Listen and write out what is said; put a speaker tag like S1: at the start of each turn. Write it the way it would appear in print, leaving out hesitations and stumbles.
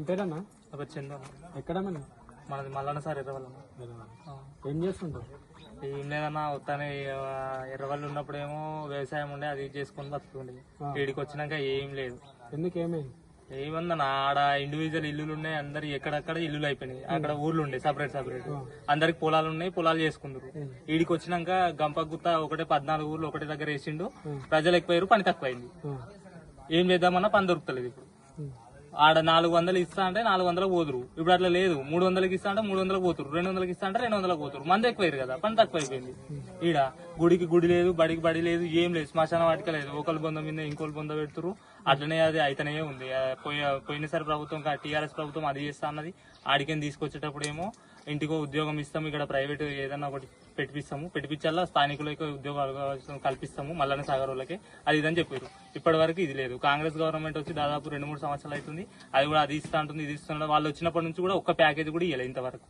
S1: ఏం పేరన్నా?
S2: చందు
S1: ఎక్కడ
S2: మనది మల్లన్న సార్ ఎర్రవల్ల.
S1: ఏం చేస్తుంటావు?
S2: ఏం లేదన్నా, వస్తానే ఎర్రవల్లి ఉన్నప్పుడేమో వ్యవసాయం ఉండే, అది చేసుకొని బతుకుండే. వీడికి వచ్చినాక ఏం లేదు.
S1: ఎందుకు ఏమైంది?
S2: ఏమన్నా ఆడ ఇండివిజువల్ ఇల్లులు ఉన్నాయి, అందరు ఎక్కడక్కడ ఇల్లులు అయిపోయినాయి. అక్కడ ఊర్లు ఉండే సపరేట్ అందరికి పొలాలు ఉన్నాయి, పొలాలు చేసుకుంటారు. వీడికి వచ్చినాక గంపగుత్త ఒకటే 14 ఊర్లు ఒకటే దగ్గర వేసిండు. ప్రజలు ఎక్కువయ్యారు, పని తక్కువైంది. ఏం చేద్దామన్నా పని దొరుకుతలేదు. ఇప్పుడు ఆడ 400 ఇస్తా అంటే 400 పోతురు. ఇప్పుడు అట్లా లేదు. 300కి ఇస్తా అంటే 300 పోతురు, 200కి ఇస్తా అంటే 200 పోతురు. మంది ఎక్కువయ్యారు కదా, పని తక్కువ అయిపోయింది. ఈడ గుడికి గుడి లేదు, బడికి బడి లేదు, ఏం లేదు. శ్మశాన వాటిక లేదు. ఒకరి బొంద మీద ఇంకోటి బొంద పెడుతురు. అట్లనే అది అయితేనే ఉంది. పోయినసారి ప్రభుత్వం టీఆర్ఎస్ ప్రభుత్వం అది చేస్తా అన్నది. ఆడికేం తీసుకొచ్చేటప్పుడు ఏమో ఇంటికో ఉద్యోగం ఇస్తాము, ఇక్కడ ప్రైవేట్ ఏదన్నా ఒకటి పెట్టిపించాలా, స్థానికులకి ఉద్యోగాలు కల్పిస్తాము, మల్లన్న సాగర్ వాళ్ళకి, అది ఇదని చెప్పారు. ఇప్పటి వరకు ఇది లేదు. కాంగ్రెస్ గవర్నమెంట్ వచ్చి దాదాపు 2-3 సంవత్సరాలు అవుతుంది. అది కూడా అది ఇస్తా ఉంటుంది, ఇది ఇస్తున్నారు. వాళ్ళు వచ్చినప్పటి నుంచి కూడా ఒక్క ప్యాకేజ్ కూడా ఇవ్వలేదు ఇంతవరకు.